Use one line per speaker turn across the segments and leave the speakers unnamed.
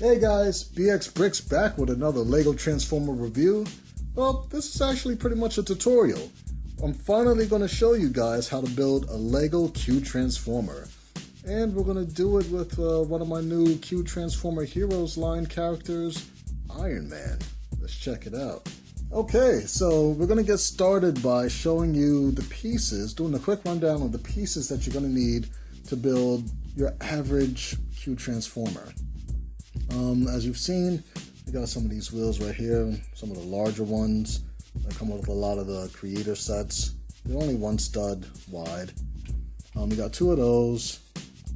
Hey guys, Brix back with another LEGO Transformer review. Well, this is actually pretty much a tutorial. I'm finally going to show you guys how to build a LEGO Q Transformer. And we're going to do it with one of my new Q Transformer Heroes line characters, Iron Man. Let's check it out. Okay, so we're going to get started by showing you the pieces, doing a quick rundown of the pieces that you're going to need to build your average Q Transformer. As you've seen, we got some of these wheels right here, some of the larger ones that come with a lot of the creator sets. They're only one stud wide. We got two of those.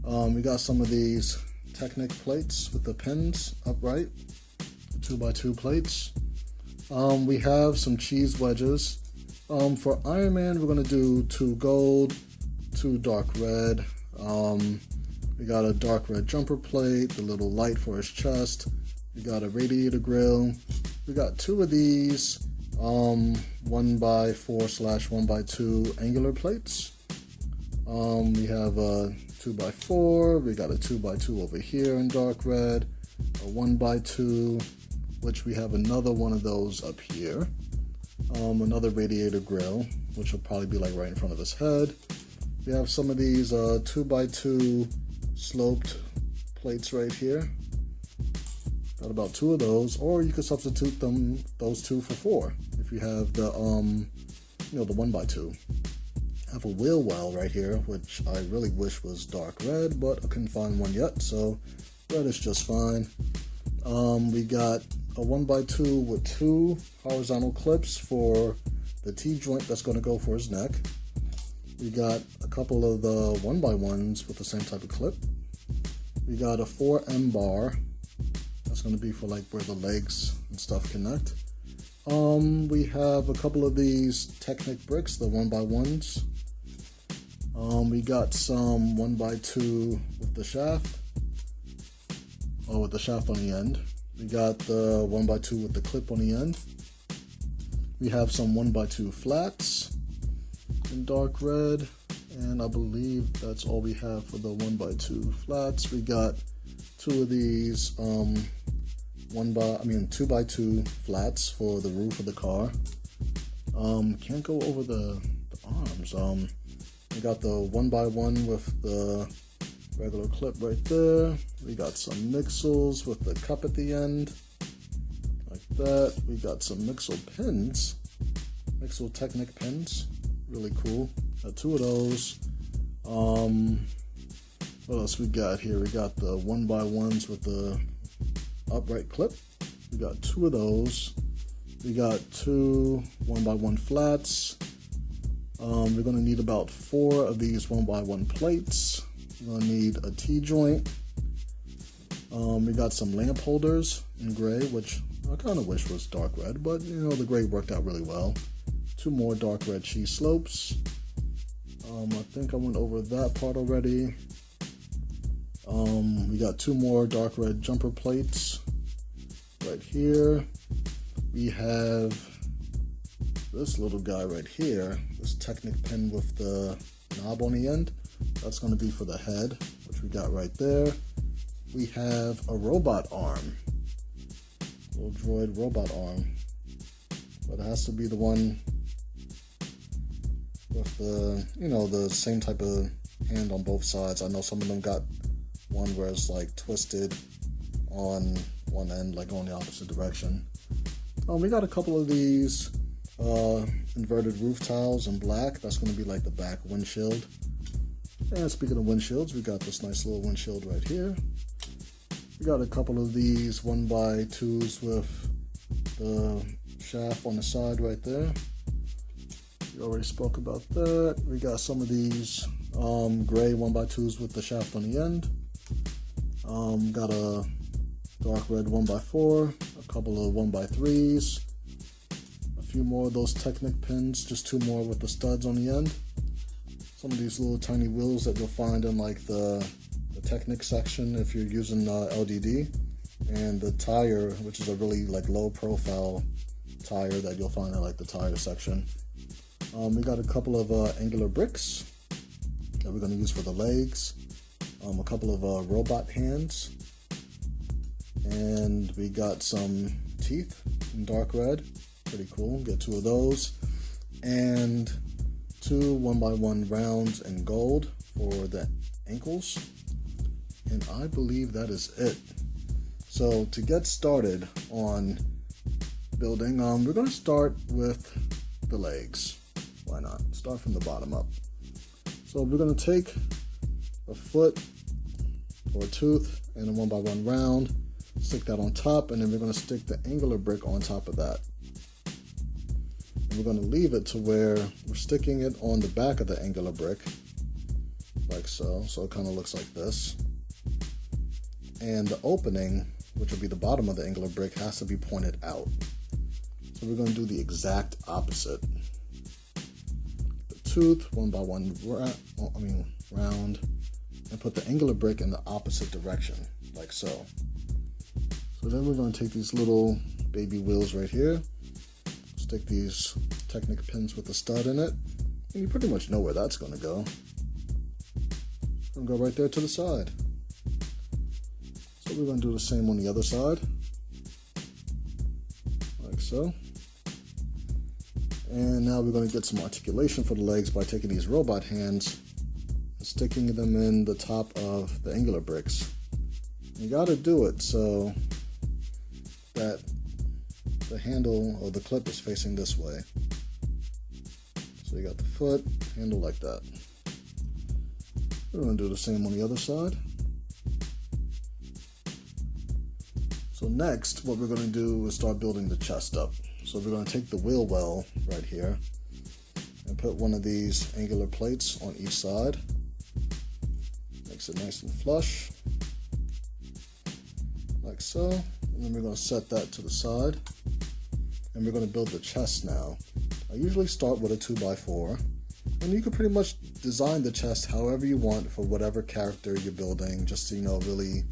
We got some of these Technic plates with the pins upright, the 2x2 plates. We have some cheese wedges. For Iron Man, we're going to do 2 gold, 2 dark red. We got a dark red jumper plate, the little light for his chest. We got a radiator grill. We got 2 of these 1x4/1x2 angular plates. We have a 2x4. We got a 2x2 over here in dark red. A 1x2, which we have another one of those up here. Another radiator grill, which will probably be like right in front of his head. We have some of these 2x2 sloped plates right here. Got about 2 of those, or you could substitute those 2 for 4 if you have the the 1x2. I have a wheel well right here, which I really wish was dark red, but I couldn't find one yet, so red is just fine. We got a 1x2 with 2 horizontal clips for the T-joint that's going to go for his neck. We got a couple of the 1x1s with the same type of clip. We got a 4M bar. That's going to be for like where the legs and stuff connect. We have a couple of these Technic bricks, the 1x1s. We got some 1x2 with the shaft. Oh, with the shaft on the end. We got the 1x2 with the clip on the end. We have some 1x2 flats in dark red, and I believe that's all we have for the 1x2 flats. We got 2 of these 2x2 flats for the roof of the car. Can't go over the arms. We got the 1x1 with the regular clip right there. We got some mixels with the cup at the end, like that. We got some mixel pins, mixel Technic pins. Really cool. Got 2 of those. What else we got here? We got the 1x1s with the upright clip. We got 2 of those. We got 2 1x1 flats. We're going to need about 4 of these 1x1 plates. We're going to need a T-joint. We got some lamp holders in gray, which I kind of wish was dark red, but the gray worked out really well. 2 more dark red cheese slopes. I think I went over that part already. We got 2 more dark red jumper plates right here. We have this little guy right here, this Technic pin with the knob on the end. That's going to be for the head, which we got right there. We have a robot arm, little droid robot arm, but it has to be the one with the, the same type of hand on both sides. I know some of them got one where it's like twisted on one end, like going the opposite direction. We got a couple of these inverted roof tiles in black. That's going to be like the back windshield. And speaking of windshields, we got this nice little windshield right here. We got a couple of these 1x2s with the shaft on the side right there. We already spoke about that. We got some of these gray 1x2s with the shaft on the end. Got a dark red 1x4, a couple of 1x3s, a few more of those Technic pins, just 2 more with the studs on the end. Some of these little tiny wheels that you'll find in like the Technic section if you're using LDD, and the tire, which is a really like low profile tire that you'll find in like the tire section. We got a couple of angular bricks that we're going to use for the legs. A couple of robot hands And we got some teeth in dark red. Pretty cool. Get 2 of those. And 2 1x1 rounds in gold for the ankles. And I believe that is it. So to get started on building, we're going to start with the legs. Why not? Start from the bottom up. So we're going to take a foot or a tooth and a 1x1 round, stick that on top, and then we're going to stick the angular brick on top of that. And we're going to leave it to where we're sticking it on the back of the angular brick, like so. So it kind of looks like this. And the opening, which will be the bottom of the angular brick, has to be pointed out. So we're going to do the exact opposite. The tooth, 1x1 round, and put the angular brick in the opposite direction, like so. So then we're going to take these little baby wheels right here, stick these Technic pins with a stud in it, and you pretty much know where that's going to go. And go right there to the side. So we're going to do the same on the other side, like so. And now we're going to get some articulation for the legs by taking these robot hands and sticking them in the top of the angular bricks. You got to do it so that the handle or the clip is facing this way. So you got the foot, handle like that. We're going to do the same on the other side. So next, what we're going to do is start building the chest up. So we're going to take the wheel well right here and put one of these angular plates on each side. Makes it nice and flush, like so. And then we're going to set that to the side. And we're going to build the chest now. I usually start with a 2x4. And you can pretty much design the chest however you want for whatever character you're building, just to, really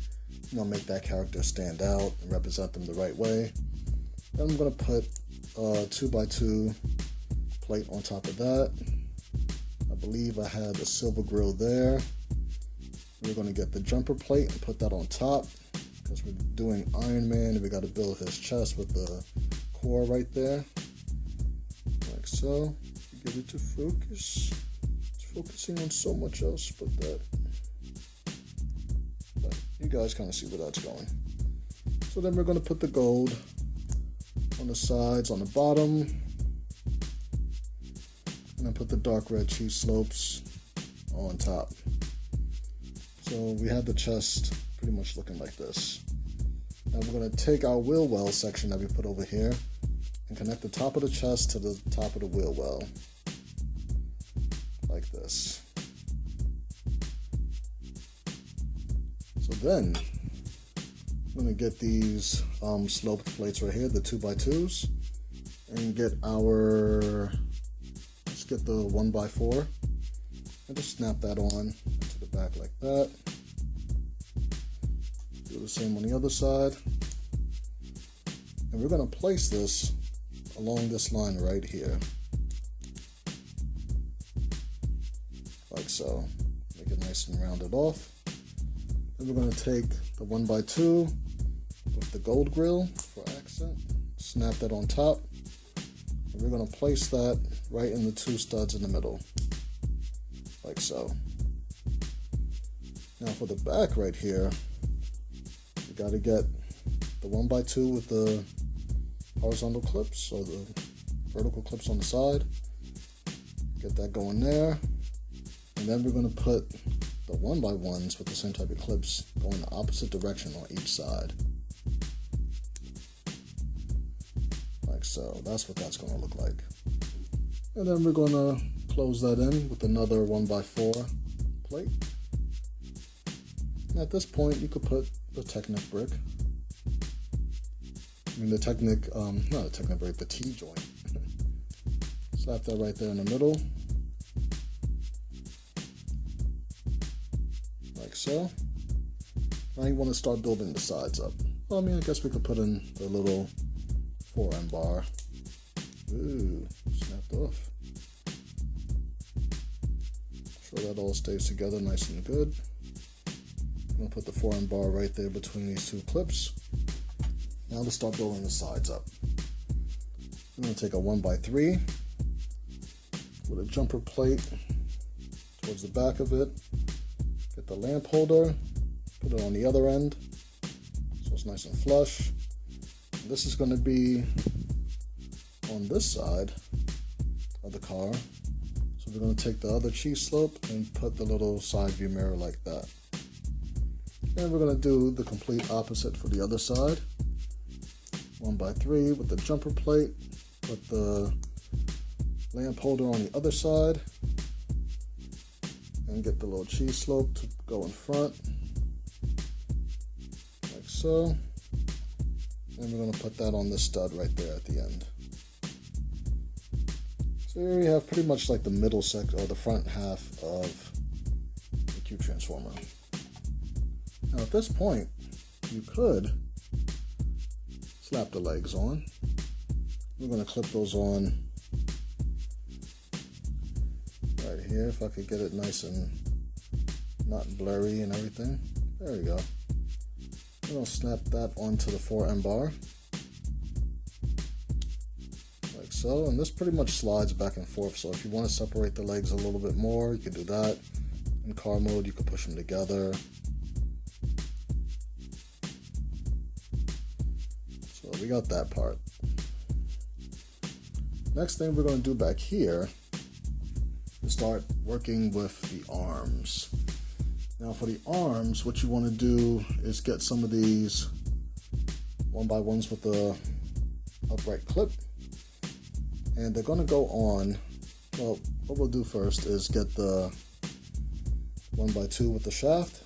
make that character stand out and represent them the right way. Then I'm going to put a 2x2 plate on top of that. I believe I had the silver grill there. We're going to get the jumper plate and put that on top because we're doing Iron Man and we got to build his chest with the core right there, like so. Get it to focus. It's focusing on so much else but that. But you guys kind of see where that's going. So then we're going to put the gold on the sides, on the bottom, and then put the dark red cheese slopes on top. So we have the chest pretty much looking like this. Now we're going to take our wheel well section that we put over here and connect the top of the chest to the top of the wheel well, like this. So then I'm going to get these sloped plates right here, the 2x2s, and get let's get the 1x4 and just snap that on to the back like that. Do the same on the other side. And we're going to place this along this line right here, like so. Make it nice and rounded off. Then we're going to take the 1x2 with the gold grill for accent, snap that on top, and we're going to place that right in the 2 studs in the middle, like so. Now for the back right here, you got to get the 1x2 with the horizontal clips or the vertical clips on the side. Get that going there. And then we're going to put the 1x1s with the same type of clips going the opposite direction on each side. Like so. That's what that's going to look like. And then we're going to close that in with another 1x4 plate. And at this point, you could put the Technic brick. The Technic, not a Technic brick, the T-joint. Slap that right there in the middle. Like so. Now you want to start building the sides up. Well, I guess we could put in the little 4M bar. Ooh, snapped off. Sure that all stays together nice and good. I'm going to put the 4M bar right there between these 2 clips. Now let's start building the sides up. I'm going to take a 1x3 with a jumper plate towards the back of it. Get the lamp holder, put it on the other end so it's nice and flush. And this is going to be on this side of the car. So we're going to take the other cheese slope and put the little side view mirror like that. And we're going to do the complete opposite for the other side. 1x3 with the jumper plate. Put the lamp holder on the other side. And get the little cheese slope to go in front. Like so. And we're going to put that on this stud right there at the end. So here we have pretty much like the middle section, or the front half of the Cube Transformer. Now at this point, you could slap the legs on. We're going to clip those on right here, if I could get it nice and not blurry and everything. There we go. We're going to snap that onto the 4M bar. Like so, and this pretty much slides back and forth, so if you want to separate the legs a little bit more, you could do that. In car mode, you could push them together. So we got that part. Next thing we're going to do back here is start working with the arms. Now for the arms, what you want to do is get some of these 1x1s with the upright clip. And they're going to go on, well, what we'll do first is get the 1x2 with the shaft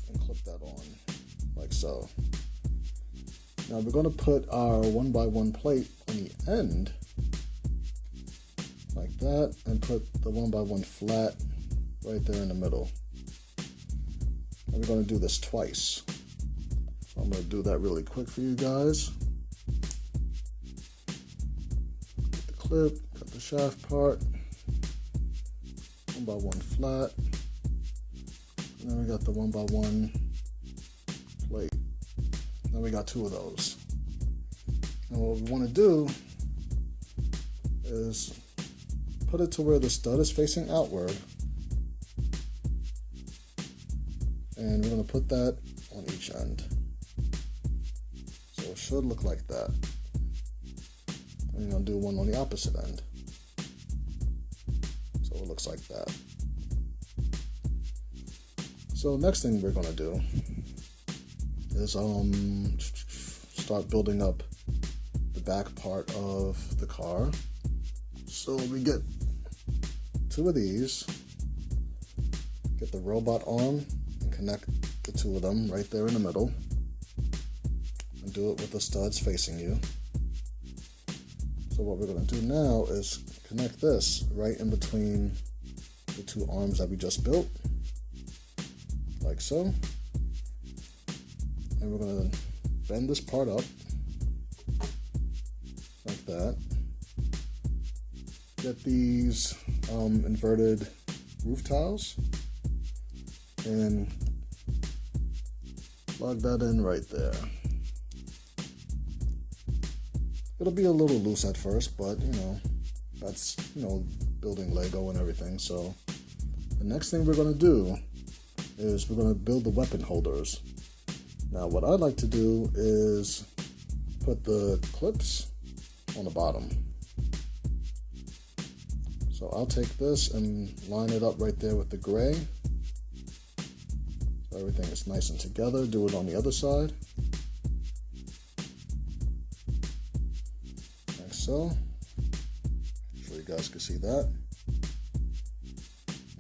and clip that on like so. Now we're going to put our 1x1 plate on the end like that and put the 1x1 flat right there in the middle. And we're going to do this twice. So I'm going to do that really quick for you guys. Get the clip, cut the shaft part, 1x1 flat, and then we got the 1x1 plate. Now we got two of those. And what we want to do is put it to where the stud is facing outward. And we're going to put that on each end. So it should look like that. And we're going to do one on the opposite end. So it looks like that. So next thing we're going to do is start building up the back part of the car. So we get two of these, get the robot arm and connect the two of them right there in the middle, and do it with the studs facing you. So what we're going to do now is connect this right in between the two arms that we just built, like so. And we're going to bend this part up like that. Get these inverted roof tiles and plug that in right there. It'll be a little loose at first, but that's building Lego and everything. So the next thing we're going to do is we're going to build the weapon holders. Now what I'd like to do is put the clips on the bottom. So I'll take this and line it up right there with the gray. So everything is nice and together. Do it on the other side. Like so. So you guys can see that.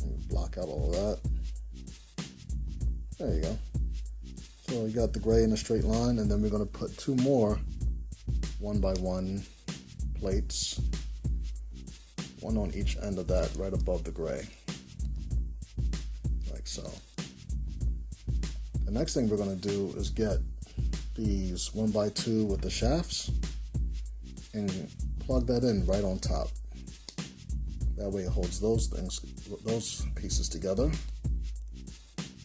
And block out all of that. There you go. So you got the gray in a straight line, and then we're going to put two more 1x1 plates, one on each end of that, right above the gray, like so. The next thing we're going to do is get these 1x2 with the shafts and plug that in right on top. That way it holds those pieces together,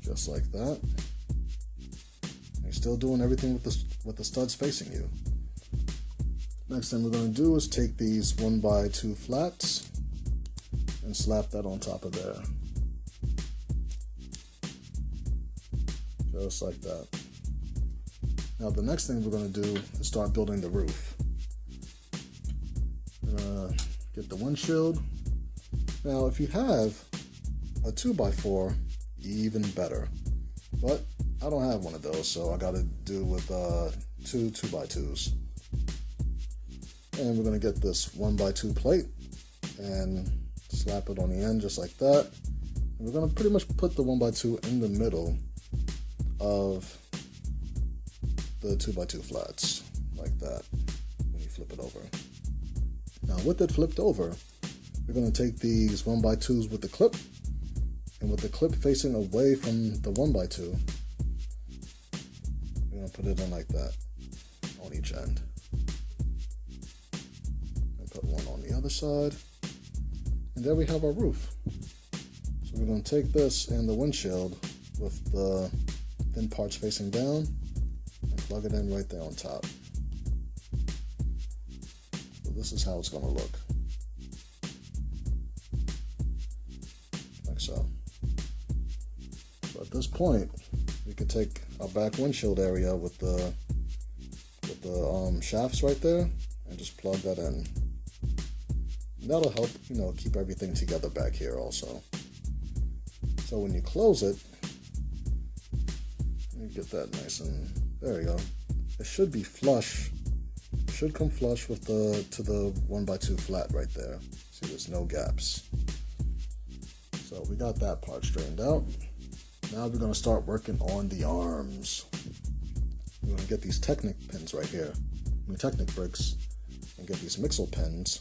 just like that. You're still doing everything with with the studs facing you. Next thing we're going to do is take these 1x2 flats and slap that on top of there. Just like that. Now the next thing we're going to do is start building the roof. Get the windshield. Now if you have a 2x4, even better. But I don't have one of those, so I got to do with two 2x2s. And we're going to get this 1x2 plate and slap it on the end just like that. And we're going to pretty much put the 1x2 in the middle of the 2x2 flats like that when you flip it over. Now with it flipped over, we're going to take these 1x2s with the clip, and with the clip facing away from the 1x2, we're going to put it in like that on each end. And put one on the other side, and there we have our roof. So we're going to take this and the windshield with the thin parts facing down and plug it in right there on top. So this is how it's going to look. Like so. So at this point, we can take our back windshield area with the shafts right there and just plug that in. And that'll help, keep everything together back here also. So when you close it, you get that nice and there we go. It should be flush. It should come flush with to the 1x2 flat right there. See, there's no gaps. So we got that part straightened out. Now we're going to start working on the arms. We're going to get these Technic pins right here. Technic Brix, and get these Mixel pins.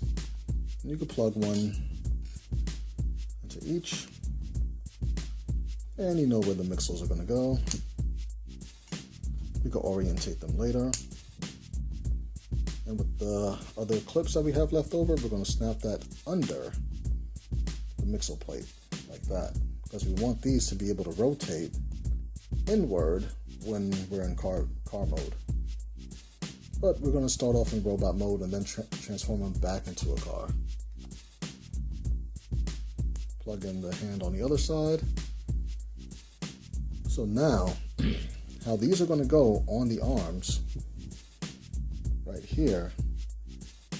And you can plug one into each. And you know where the Mixels are going to go. We can orientate them later. And with the other clips that we have left over, we're going to snap that under the Mixel plate like that, because we want these to be able to rotate inward when we're in car mode. But we're going to start off in robot mode and then transform them back into a car. Plug in the hand on the other side. So now, how these are going to go on the arms, right here,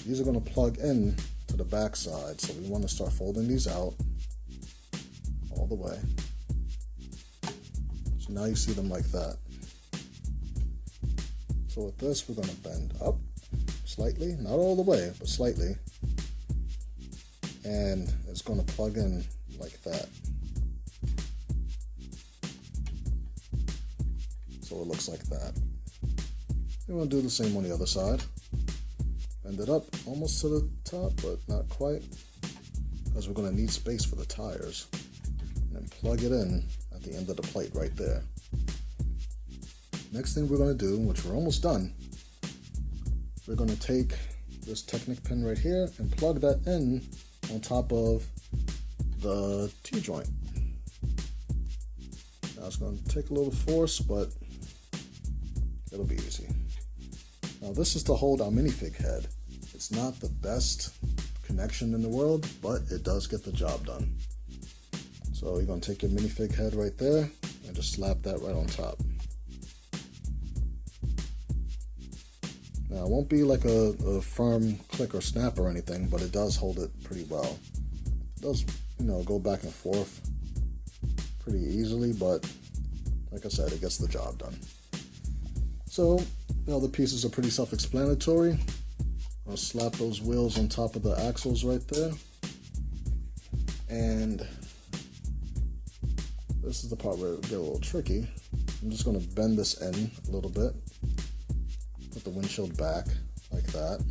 these are going to plug in to the back side. So we want to start folding these out all the way. So now you see them like that. So with this, we're going to bend up slightly, not all the way, but slightly. And it's going to plug in like that. So it looks like that. We're going to do the same on the other side. Bend it up almost to the top, but not quite, because we're going to need space for the tires. And then plug it in at the end of the plate right there. Next thing we're going to do, which we're almost done, we're going to take this Technic pin right here and plug that in on top of the T-joint. Now it's going to take a little force, but it'll be easy. Now this is to hold our minifig head. It's not the best connection in the world, but it does get the job done. So you're going to take your minifig head right there and just slap that right on top. Now, it won't be like a firm click or snap or anything, but it does hold it pretty well. It does, go back and forth pretty easily, but like I said, it gets the job done. So, the pieces are pretty self-explanatory. I'll slap those wheels on top of the axles right there. And this is the part where it get a little tricky. I'm just going to bend this in a little bit. Put the windshield back like that,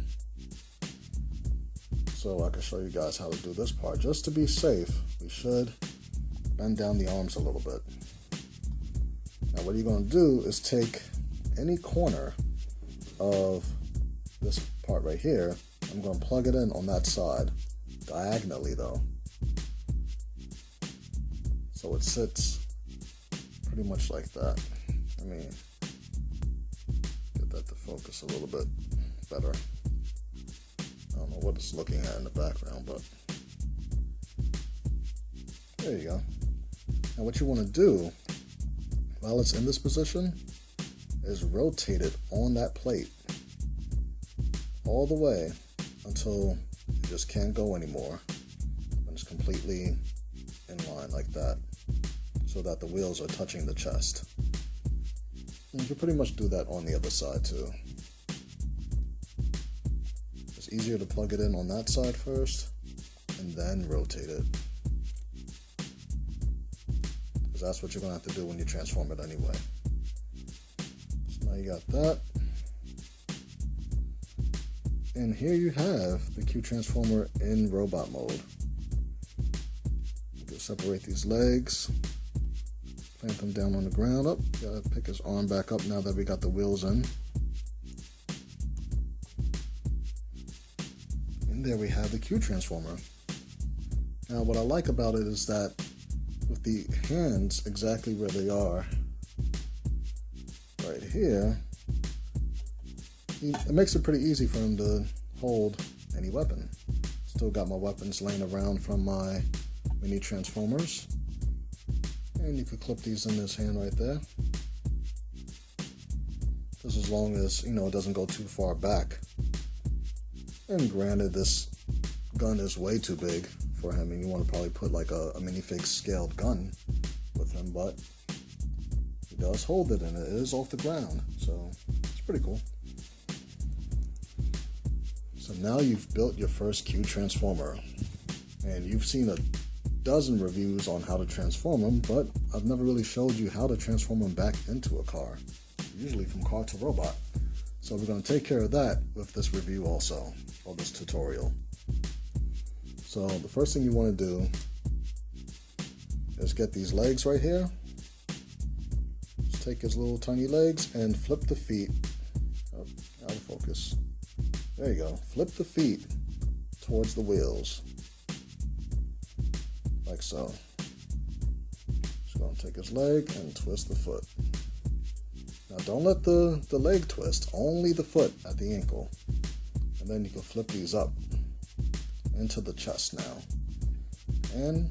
so I can show you guys how to do this part. Just to be safe, we should bend down the arms a little bit. Now what you're going to do is take any corner of this part right here. I'm going to plug it in on that side, diagonally though, so it sits pretty much like that. that to focus a little bit better. I don't know what it's looking at in the background, but there you go. Now what you want to do while it's in this position is rotate it on that plate all the way until you just can't go anymore, and it's completely in line like that, so that the wheels are touching the chest. And you can pretty much do that on the other side too. It's easier to plug it in on that side first and then rotate it, because that's what you're going to have to do when you transform it anyway. So now you got that. And here you have the Q Transformer in robot mode. You can separate these legs, plant them down on the ground. Up, gotta pick his arm back up now that we got the wheels in. And there we have the Q Transformer. Now what I like about it is that with the hands exactly where they are, right here, it makes it pretty easy for him to hold any weapon. Still got my weapons laying around from my mini transformers. And you could clip these in his hand right there. Just as long as, you know, it doesn't go too far back. And granted, this gun is way too big for him, and you want to probably put like a minifig scaled gun with him, but he does hold it and it is off the ground, so it's pretty cool. So now you've built your first Q Transformer, and you've seen a dozen reviews on how to transform them, but I've never really showed you how to transform them back into a car, usually from car to robot. So we're going to take care of that with this review also, or this tutorial. So the first thing you want to do is get these legs right here. Just take his little tiny legs and flip the feet. Oh, out of focus. There you go. Flip the feet towards the wheels. Like so. Just going to take his leg and twist the foot. Now don't let the leg twist, only the foot at the ankle. And then you can flip these up into the chest now. And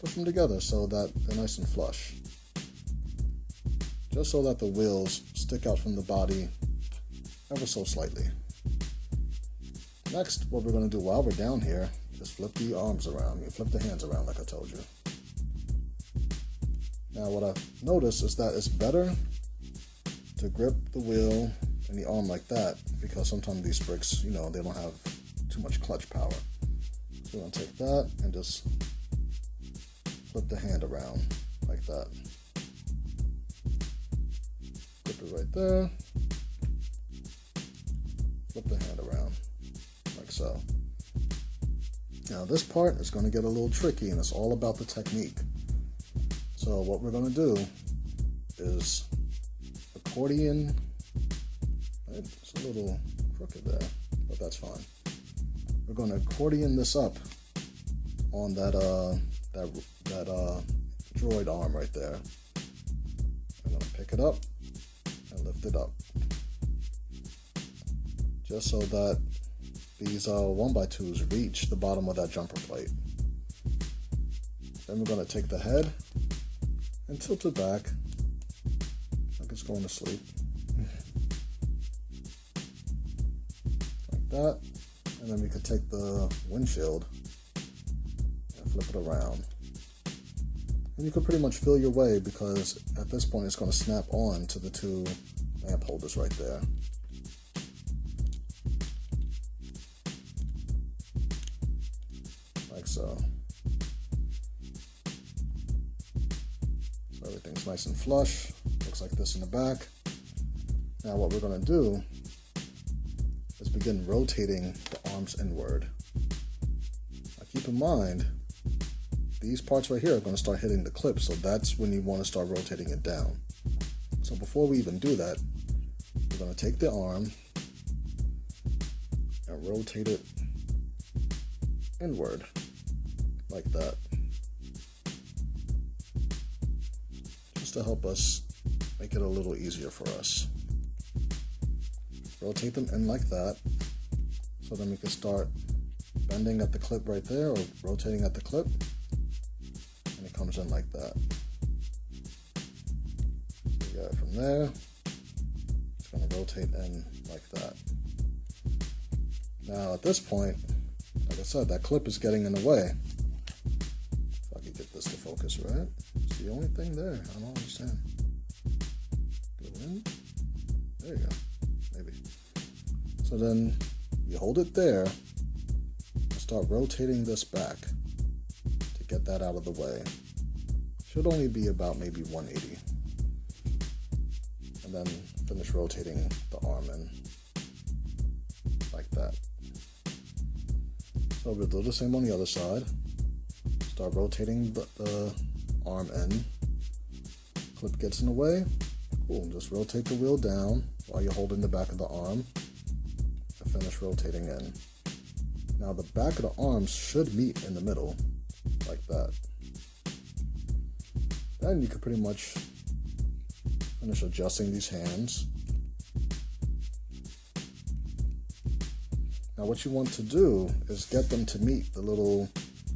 push them together so that they're nice and flush. Just so that the wheels stick out from the body ever so slightly. Next, what we're going to do while we're down here is flip the arms around. You flip the hands around like I told you. Now what I've noticed is that it's better to grip the wheel and the arm like that, because sometimes these Brix, you know, they don't have too much clutch power. So we're going to take that and just flip the hand around like that. Grip it right there. Flip the hand around like so. Now this part is going to get a little tricky, and it's all about the technique. So what we're going to do is accordion. It's a little crooked there, but that's fine. We're going to accordion this up on that droid arm right there. I'm going to pick it up and lift it up, just so that these 1x2s reach the bottom of that jumper plate. Then we're going to take the head and tilt it back like it's going to sleep. Like that. And then we could take the windshield and flip it around. And you could pretty much feel your way, because at this point it's going to snap on to the two lamp holders right there. Like so. So everything's nice and flush. Looks like this in the back. Now what we're going to do is begin rotating the arms inward. Now keep in mind, these parts right here are going to start hitting the clip, so that's when you want to start rotating it down. So before we even do that, we're going to take the arm and rotate it inward like that, just to help us make it a little easier for us. rotate them in like that. So then we can start bending at the clip right there, or rotating at the clip, and it comes in like that. So we got it from there. It's going to rotate in like that. Now at this point, like I said, that clip is getting in the way. If I could get this to focus right. It's the only thing there. I don't understand. Go in. There you go. Maybe. So then you hold it there and start rotating this back to get that out of the way. Should only be about maybe 180. And then finish rotating the arm in like that. So we'll do the same on the other side. Start rotating the arm in. Clip gets in the way. Cool. Just rotate the wheel down while you're holding the back of the arm and finish rotating in. Now the back of the arms should meet in the middle like that. Then you can pretty much finish adjusting these hands. Now what you want to do is get them to meet the little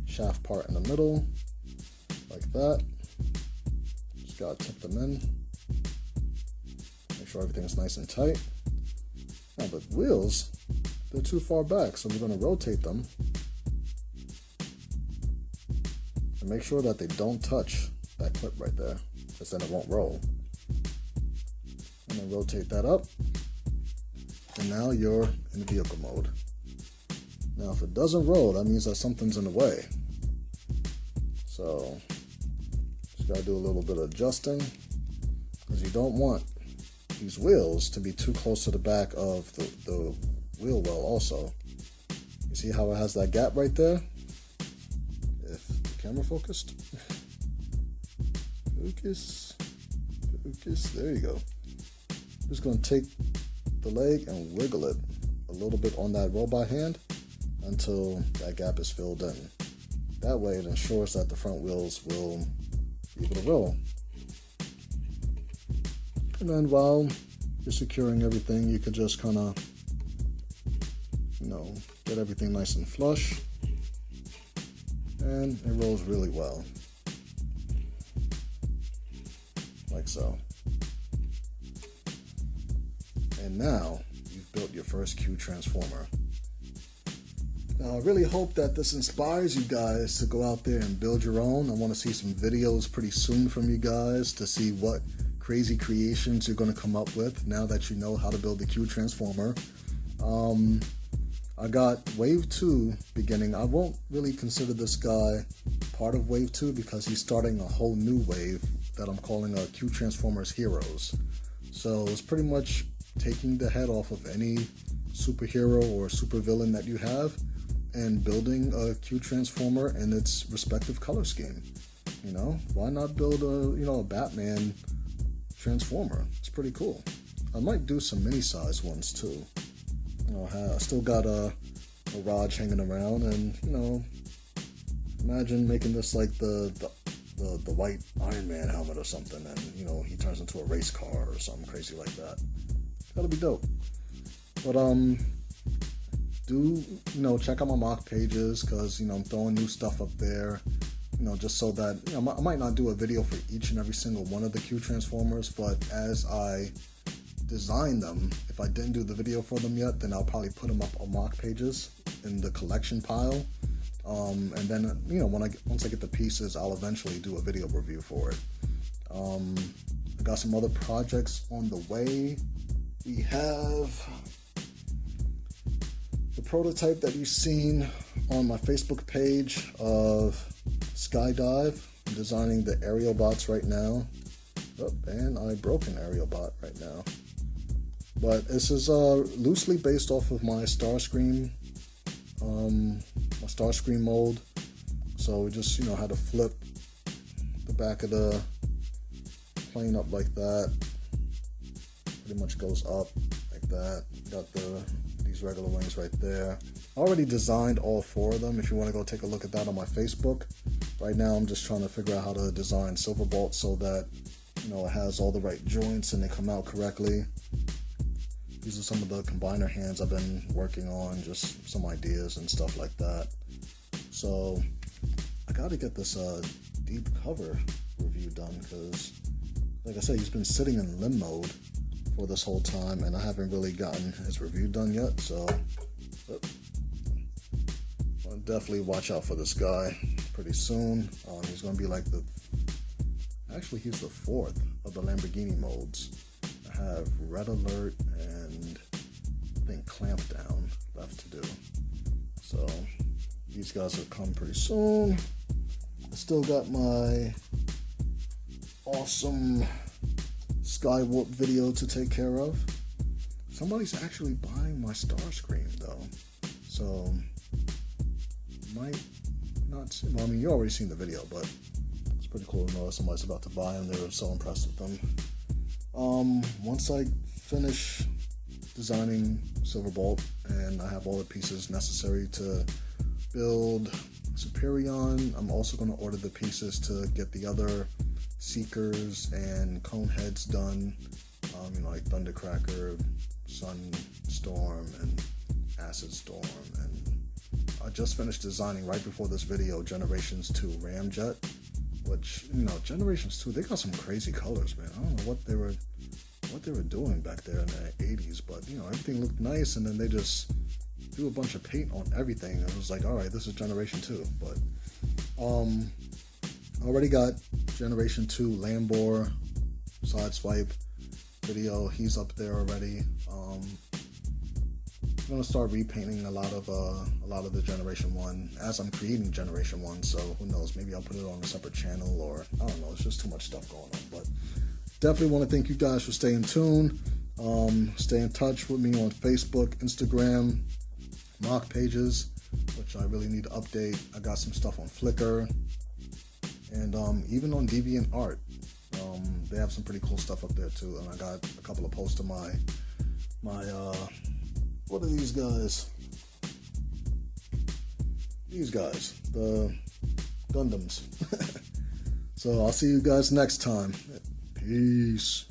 shaft part in the middle, like that. Just gotta tip them in. Make sure everything's nice and tight. Now the wheels, they're too far back, so we're gonna rotate them. And make sure that they don't touch that clip right there, because then it won't roll. And then rotate that up. And now you're in vehicle mode. Now, if it doesn't roll, that means that something's in the way. So, just gotta do a little bit of adjusting, because you don't want these wheels to be too close to the back of the wheel well also. You see how it has that gap right there? If the camera focused. Focus. There you go. Just gonna take the leg and wiggle it a little bit on that robot hand until that gap is filled in. That way it ensures that the front wheels will be able to roll. And then while you're securing everything, you can just kind of, get everything nice and flush. And it rolls really well. Like so. And now you've built your first Q transformer. Now I really hope that this inspires you guys to go out there and build your own. I want to see some videos pretty soon from you guys to see what crazy creations you're going to come up with now that you know how to build the Q transformer. I got Wave 2 beginning. I won't really consider this guy part of Wave 2 because he's starting a whole new wave that I'm calling Q Transformers Heroes. So it's pretty much taking the head off of any superhero or supervillain that you have and building a Q Transformer in its respective color scheme. Why not build a Batman Transformer? It's pretty cool. I might do some mini-size ones too. I still got a Raj hanging around, and imagine making this like the white Iron Man helmet or something, and he turns into a race car or something crazy like that. That'll be dope. But do check out my mock pages, because I'm throwing new stuff up there. Just so that I might not do a video for each and every single one of the Q Transformers, but as I design them, if I didn't do the video for them yet, then I'll probably put them up on mock pages in the collection pile. And then once I get the pieces, I'll eventually do a video review for it. I got some other projects on the way. We have the prototype that you've seen on my Facebook page of Skydive. I'm designing the aerial bots right now. Oh, and I broke an aerial bot right now. But this is loosely based off of my Starscream mold. So we just had to flip the back of the plane up like that. Pretty much goes up like that. Got these regular wings right there. I already designed all 4 of them. If you want to go take a look at that on my Facebook. Right now I'm just trying to figure out how to design Silverbolt so that it has all the right joints and they come out correctly. These are some of the combiner hands I've been working on, just some ideas and stuff like that. So I got to get this deep cover review done because, like I said, he's been sitting in limb mode for this whole time, and I haven't really gotten his review done yet. So I'll definitely watch out for this guy pretty soon. He's going to be like he's the fourth of the Lamborghini modes. I have Red Alert and I think Clamp Down left to do. So these guys will come pretty soon. I still got my awesome Skywarp video to take care of. Somebody's actually buying my Starscream though. So might not see, well, I mean, you already seen the video, but it's pretty cool to know that somebody's about to buy them. They were so impressed with them. Once I finish designing Silverbolt and I have all the pieces necessary to build Superion, I'm also going to order the pieces to get the other Seekers and Cone Heads done, like Thundercracker, Sunstorm, and Acid Storm. And I just finished designing right before this video Generations 2 Ramjet, which, Generations 2, they got some crazy colors, man. I don't know what they were doing back there in the 80s, but everything looked nice, and then they just threw a bunch of paint on everything, and it was like, all right, this is Generation 2. But I already got Generation 2 Lambor Sideswipe video. He's up there already. I'm gonna start repainting a lot of the Generation 1 as I'm creating Generation 1, so who knows, maybe I'll put it on a separate channel, or I don't know, it's just too much stuff going on. But definitely want to thank you guys for staying tuned. Stay in touch with me on Facebook, Instagram, mock pages, which I really need to update. I got some stuff on Flickr, and even on DeviantArt. They have some pretty cool stuff up there too, and I got a couple of posts of my what are these guys? These guys, the Gundams. So I'll see you guys next time. Peace.